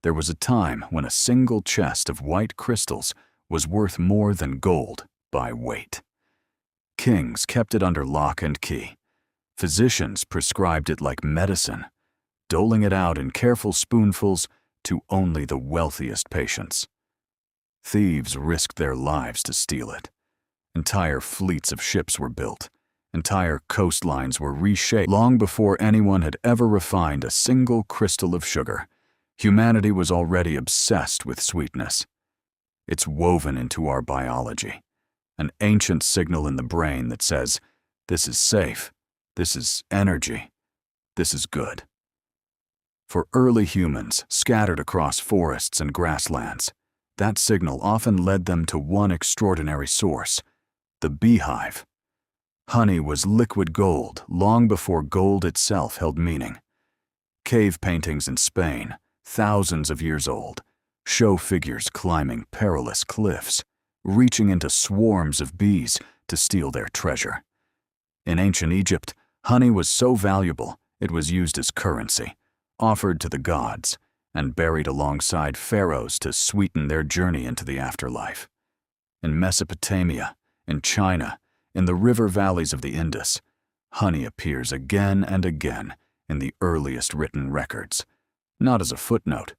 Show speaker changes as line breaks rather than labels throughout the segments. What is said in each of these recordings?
There was a time when a single chest of white crystals was worth more than gold by weight. Kings kept it under lock and key. Physicians prescribed it like medicine, doling it out in careful spoonfuls to only the wealthiest patients. Thieves risked their lives to steal it. Entire fleets of ships were built. Entire coastlines were reshaped. Long before anyone had ever refined a single crystal of sugar, humanity was already obsessed with sweetness. It's woven into our biology, an ancient signal in the brain that says, this is safe, this is energy, this is good. For early humans scattered across forests and grasslands, that signal often led them to one extraordinary source, the beehive. Honey was liquid gold long before gold itself held meaning. Cave paintings in Spain, thousands of years old, show figures climbing perilous cliffs, reaching into swarms of bees to steal their treasure. In ancient Egypt, honey was so valuable it was used as currency, offered to the gods, and buried alongside pharaohs to sweeten their journey into the afterlife. In Mesopotamia, in China, in the river valleys of the Indus, honey appears again and again in the earliest written records, not as a footnote,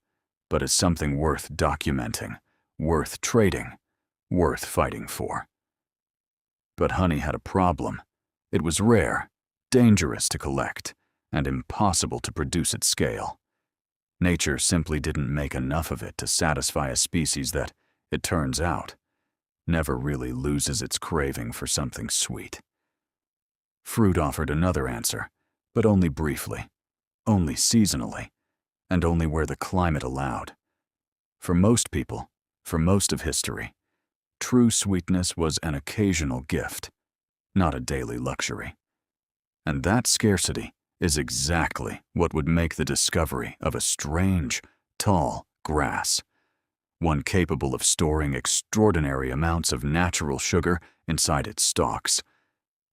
but as something worth documenting, worth trading, worth fighting for. But honey had a problem. It was rare, dangerous to collect, and impossible to produce at scale. Nature simply didn't make enough of it to satisfy a species that, it turns out, never really loses its craving for something sweet. Fruit offered another answer, but only briefly, only seasonally, and only where the climate allowed. For most people, for most of history, true sweetness was an occasional gift, not a daily luxury. And that scarcity is exactly what would make the discovery of a strange, tall grass, one capable of storing extraordinary amounts of natural sugar inside its stalks,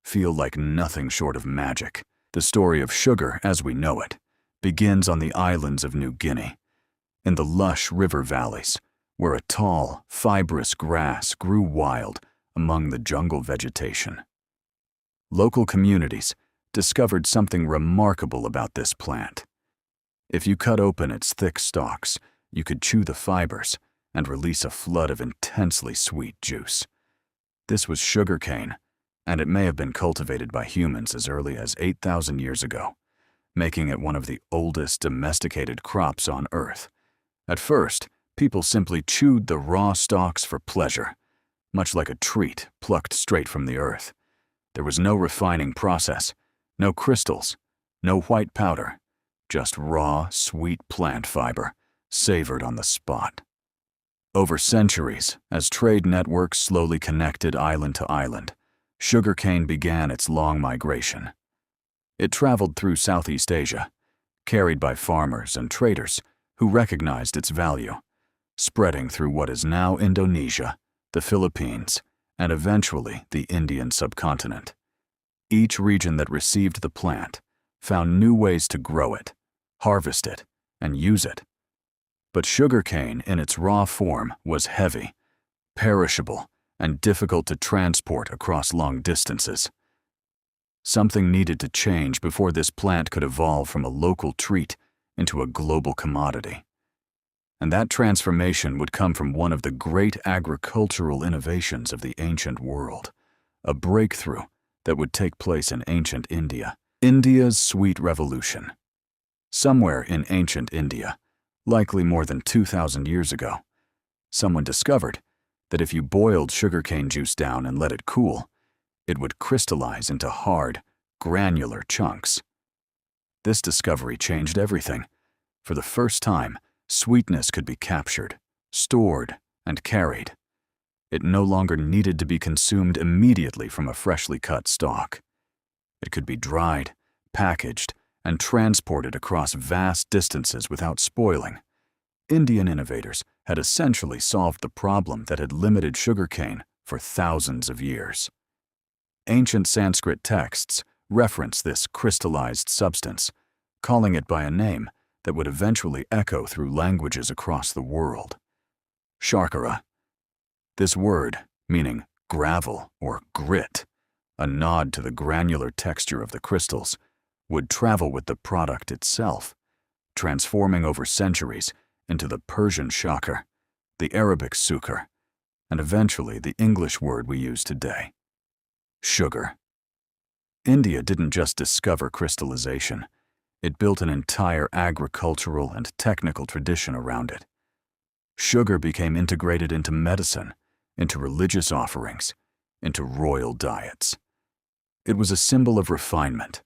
feel like nothing short of magic. The story of sugar as we know it begins on the islands of New Guinea, in the lush river valleys, where a tall, fibrous grass grew wild among the jungle vegetation. Local communities discovered something remarkable about this plant. If you cut open its thick stalks, you could chew the fibers and release a flood of intensely sweet juice. This was sugarcane, and it may have been cultivated by humans as early as 8,000 years ago, making it one of the oldest domesticated crops on Earth. At first, people simply chewed the raw stalks for pleasure, much like a treat plucked straight from the earth. There was no refining process, no crystals, no white powder, just raw, sweet plant fiber, savored on the spot. Over centuries, as trade networks slowly connected island to island, sugarcane began its long migration. It traveled through Southeast Asia, carried by farmers and traders who recognized its value, spreading through what is now Indonesia, the Philippines, and eventually the Indian subcontinent. Each region that received the plant found new ways to grow it, harvest it, and use it. But sugarcane in its raw form was heavy, perishable, and difficult to transport across long distances. Something needed to change before this plant could evolve from a local treat into a global commodity. And that transformation would come from one of the great agricultural innovations of the ancient world, a breakthrough that would take place in ancient India, India's sweet revolution. Somewhere in ancient India, likely more than 2,000 years ago, someone discovered that if you boiled sugarcane juice down and let it cool, it would crystallize into hard, granular chunks. This discovery changed everything. For the first time, sweetness could be captured, stored, and carried. It no longer needed to be consumed immediately from a freshly cut stalk. It could be dried, packaged, and transported across vast distances without spoiling. Indian innovators had essentially solved the problem that had limited sugarcane for thousands of years. Ancient Sanskrit texts reference this crystallized substance, calling it by a name that would eventually echo through languages across the world. Sharkara. This word, meaning gravel or grit, a nod to the granular texture of the crystals, would travel with the product itself, transforming over centuries into the Persian shakar, the Arabic sukar, and eventually the English word we use today, sugar. India didn't just discover crystallization, it built an entire agricultural and technical tradition around it. Sugar became integrated into medicine, into religious offerings, into royal diets. It was a symbol of refinement,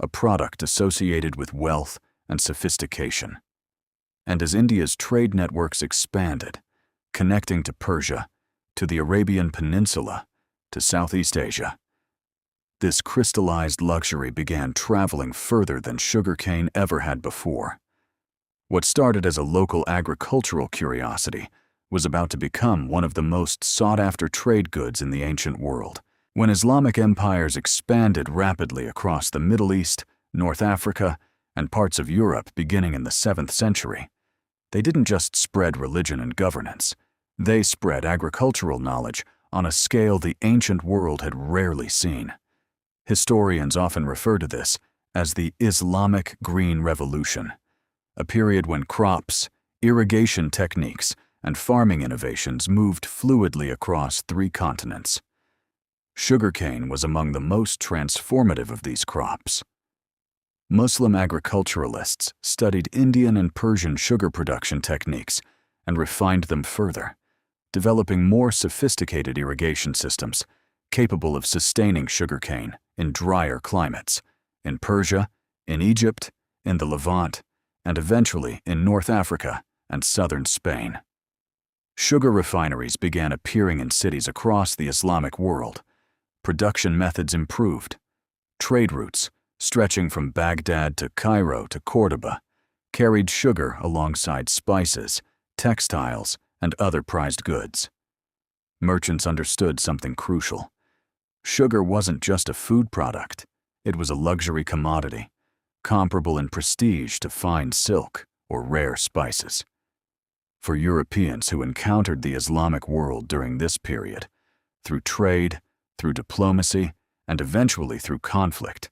a product associated with wealth and sophistication. And as India's trade networks expanded, connecting to Persia, to the Arabian Peninsula, to Southeast Asia, this crystallized luxury began traveling further than sugarcane ever had before. What started as a local agricultural curiosity was about to become one of the most sought-after trade goods in the ancient world. When Islamic empires expanded rapidly across the Middle East, North Africa, and parts of Europe beginning in the 7th century, they didn't just spread religion and governance. They spread agricultural knowledge on a scale the ancient world had rarely seen. Historians often refer to this as the Islamic Green Revolution, a period when crops, irrigation techniques, and farming innovations moved fluidly across 3 continents. Sugarcane was among the most transformative of these crops. Muslim agriculturalists studied Indian and Persian sugar production techniques and refined them further, developing more sophisticated irrigation systems capable of sustaining sugarcane in drier climates, in Persia, in Egypt, in the Levant, and eventually in North Africa and southern Spain. Sugar refineries began appearing in cities across the Islamic world. Production methods improved. Trade routes, stretching from Baghdad to Cairo to Cordoba, carried sugar alongside spices, textiles, and other prized goods. Merchants understood something crucial. Sugar wasn't just a food product, it was a luxury commodity, comparable in prestige to fine silk or rare spices. For Europeans who encountered the Islamic world during this period, through trade, through diplomacy, and eventually through conflict,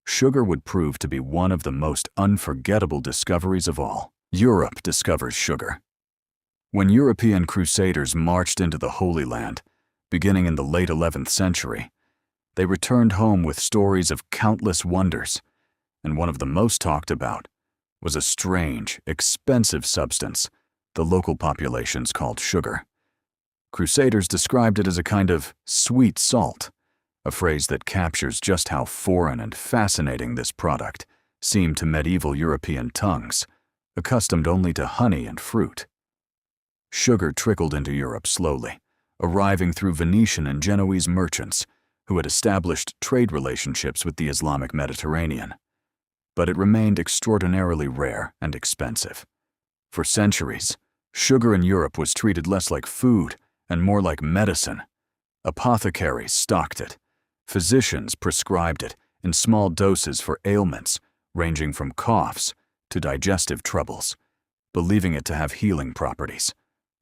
sugar would prove to be one of the most unforgettable discoveries of all. Europe discovers sugar. When European crusaders marched into the Holy Land, beginning in the late 11th century, they returned home with stories of countless wonders, and one of the most talked about was a strange, expensive substance the local populations called sugar. Crusaders described it as a kind of sweet salt, a phrase that captures just how foreign and fascinating this product seemed to medieval European tongues, accustomed only to honey and fruit. Sugar trickled into Europe slowly, arriving through Venetian and Genoese merchants who had established trade relationships with the Islamic Mediterranean. But it remained extraordinarily rare and expensive. For centuries, sugar in Europe was treated less like food and more like medicine. Apothecaries stocked it. Physicians prescribed it in small doses for ailments ranging from coughs to digestive troubles, believing it to have healing properties.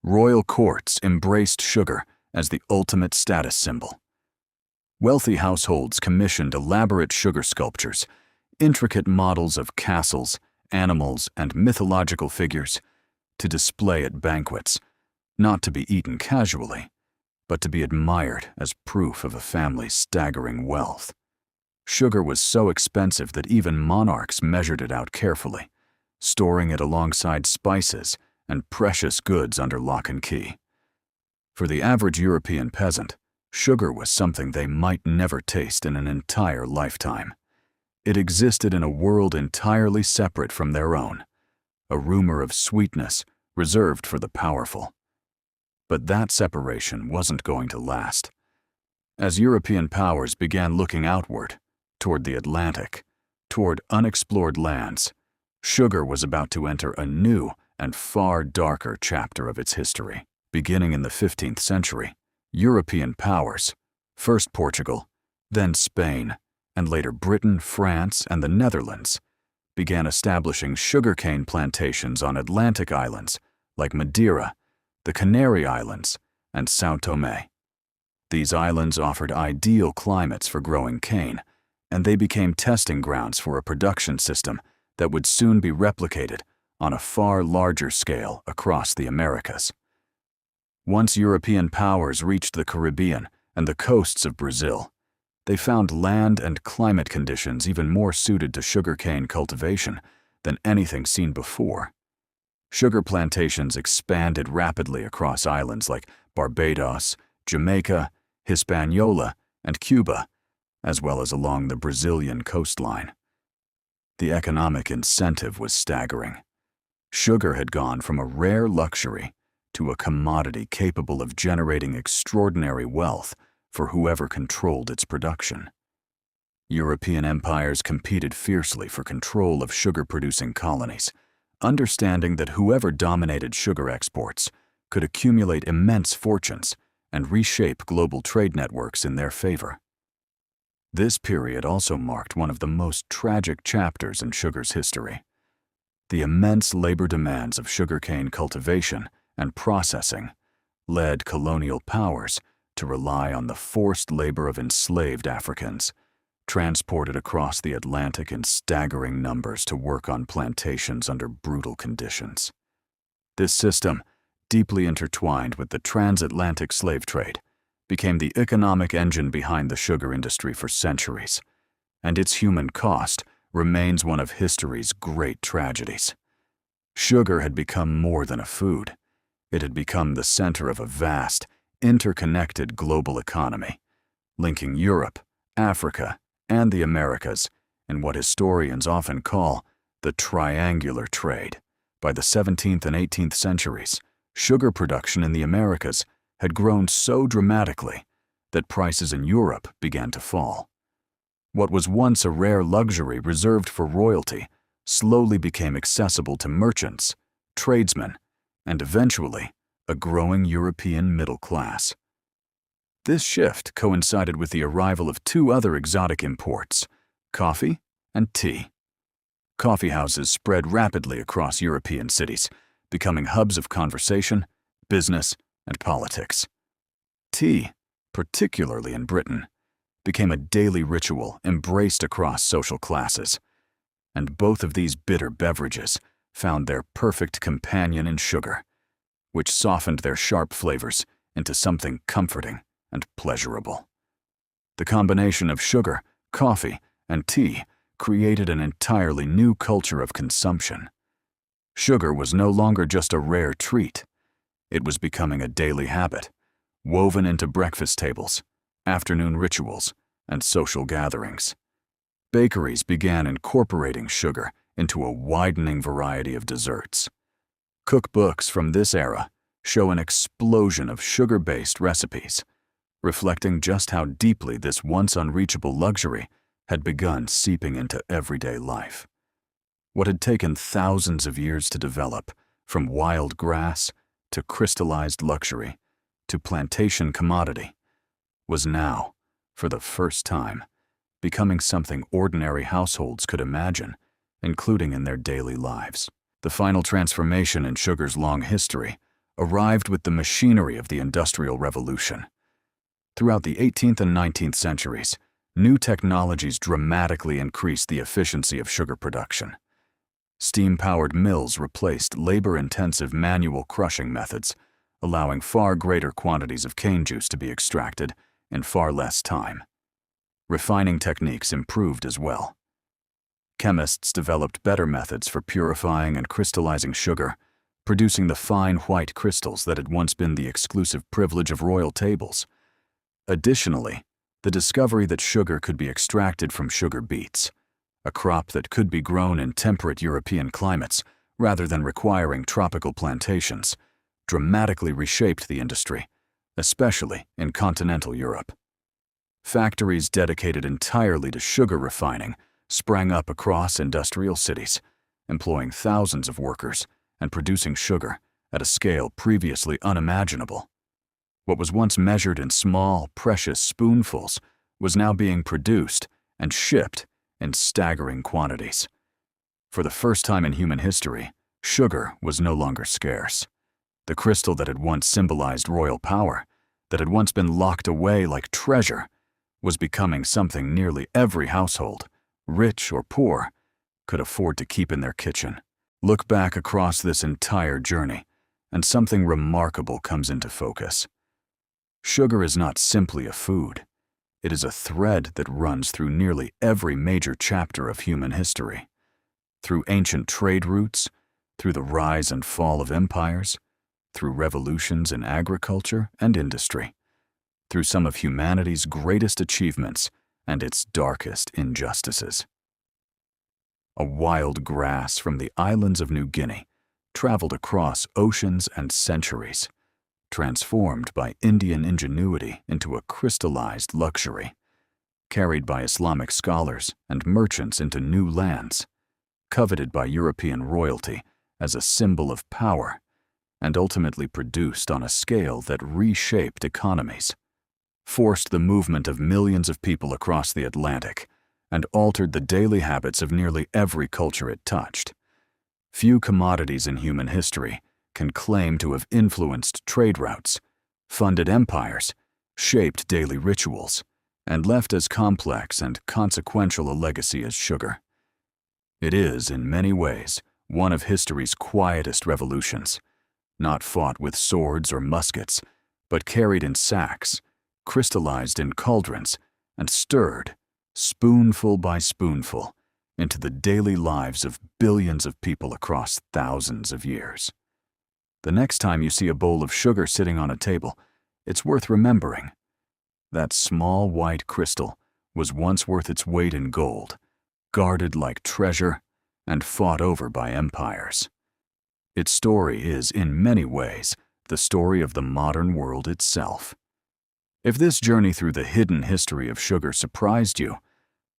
Royal courts embraced sugar as the ultimate status symbol. Wealthy households commissioned elaborate sugar sculptures, intricate models of castles, animals, and mythological figures to display at banquets, not to be eaten casually, but to be admired as proof of a family's staggering wealth. Sugar was so expensive that even monarchs measured it out carefully, storing it alongside spices and precious goods under lock and key. For the average European peasant, sugar was something they might never taste in an entire lifetime. It existed in a world entirely separate from their own, a rumor of sweetness reserved for the powerful. But that separation wasn't going to last. As European powers began looking outward, toward the Atlantic, toward unexplored lands, sugar was about to enter a new and far darker chapter of its history. Beginning in the 15th century, European powers, first Portugal, then Spain, and later Britain, France, and the Netherlands, began establishing sugarcane plantations on Atlantic islands like Madeira, the Canary Islands, and São Tomé. These islands offered ideal climates for growing cane, and they became testing grounds for a production system that would soon be replicated on a far larger scale across the Americas. Once European powers reached the Caribbean and the coasts of Brazil, they found land and climate conditions even more suited to sugarcane cultivation than anything seen before. Sugar plantations expanded rapidly across islands like Barbados, Jamaica, Hispaniola, and Cuba, as well as along the Brazilian coastline. The economic incentive was staggering. Sugar had gone from a rare luxury to a commodity capable of generating extraordinary wealth for whoever controlled its production. European empires competed fiercely for control of sugar-producing colonies, understanding that whoever dominated sugar exports could accumulate immense fortunes and reshape global trade networks in their favor. This period also marked one of the most tragic chapters in sugar's history. The immense labor demands of sugarcane cultivation and processing led colonial powers to rely on the forced labor of enslaved Africans, transported across the Atlantic in staggering numbers to work on plantations under brutal conditions. This system, deeply intertwined with the transatlantic slave trade, became the economic engine behind the sugar industry for centuries, and its human cost remains one of history's great tragedies. Sugar had become more than a food. It had become the center of a vast, interconnected global economy, linking Europe, Africa, and the Americas in what historians often call the triangular trade. By the 17th and 18th centuries, sugar production in the Americas had grown so dramatically that prices in Europe began to fall. What was once a rare luxury reserved for royalty slowly became accessible to merchants, tradesmen, and eventually a growing European middle class. This shift coincided with the arrival of two other exotic imports, coffee and tea. Coffee houses spread rapidly across European cities, becoming hubs of conversation, business, and politics. Tea, particularly in Britain, became a daily ritual embraced across social classes, and both of these bitter beverages found their perfect companion in sugar, which softened their sharp flavors into something comforting and pleasurable. The combination of sugar, coffee, and tea created an entirely new culture of consumption. Sugar was no longer just a rare treat. It was becoming a daily habit, woven into breakfast tables, afternoon rituals, and social gatherings. Bakeries began incorporating sugar into a widening variety of desserts. Cookbooks from this era show an explosion of sugar-based recipes, reflecting just how deeply this once unreachable luxury had begun seeping into everyday life. What had taken thousands of years to develop, from wild grass to crystallized luxury to plantation commodity, was now, for the first time, becoming something ordinary households could imagine, including in their daily lives. The final transformation in sugar's long history arrived with the machinery of the Industrial Revolution. Throughout the 18th and 19th centuries, new technologies dramatically increased the efficiency of sugar production. Steam-powered mills replaced labor-intensive manual crushing methods, allowing far greater quantities of cane juice to be extracted in far less time. Refining techniques improved as well. Chemists developed better methods for purifying and crystallizing sugar, producing the fine white crystals that had once been the exclusive privilege of royal tables. Additionally, the discovery that sugar could be extracted from sugar beets, a crop that could be grown in temperate European climates rather than requiring tropical plantations, dramatically reshaped the industry, especially in continental Europe. Factories dedicated entirely to sugar refining sprang up across industrial cities, employing thousands of workers and producing sugar at a scale previously unimaginable. What was once measured in small, precious spoonfuls was now being produced and shipped in staggering quantities. For the first time in human history, sugar was no longer scarce. The crystal that had once symbolized royal power, that had once been locked away like treasure, was becoming something nearly every household, rich or poor, could afford to keep in their kitchen. Look back across this entire journey, and something remarkable comes into focus. Sugar is not simply a food. It is a thread that runs through nearly every major chapter of human history. Through ancient trade routes, through the rise and fall of empires, through revolutions in agriculture and industry, through some of humanity's greatest achievements and its darkest injustices. A wild grass from the islands of New Guinea traveled across oceans and centuries, transformed by Indian ingenuity into a crystallized luxury, carried by Islamic scholars and merchants into new lands, coveted by European royalty as a symbol of power, and ultimately produced on a scale that reshaped economies, forced the movement of millions of people across the Atlantic, and altered the daily habits of nearly every culture it touched. Few commodities in human history can claim to have influenced trade routes, funded empires, shaped daily rituals, and left as complex and consequential a legacy as sugar. It is, in many ways, one of history's quietest revolutions, not fought with swords or muskets, but carried in sacks, crystallized in cauldrons, and stirred, spoonful by spoonful, into the daily lives of billions of people across thousands of years. The next time you see a bowl of sugar sitting on a table, it's worth remembering. That small white crystal was once worth its weight in gold, guarded like treasure, and fought over by empires. Its story is, in many ways, the story of the modern world itself. If this journey through the hidden history of sugar surprised you,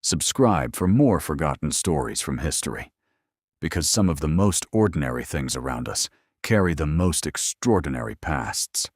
subscribe for more forgotten stories from history, because some of the most ordinary things around us carry the most extraordinary pasts.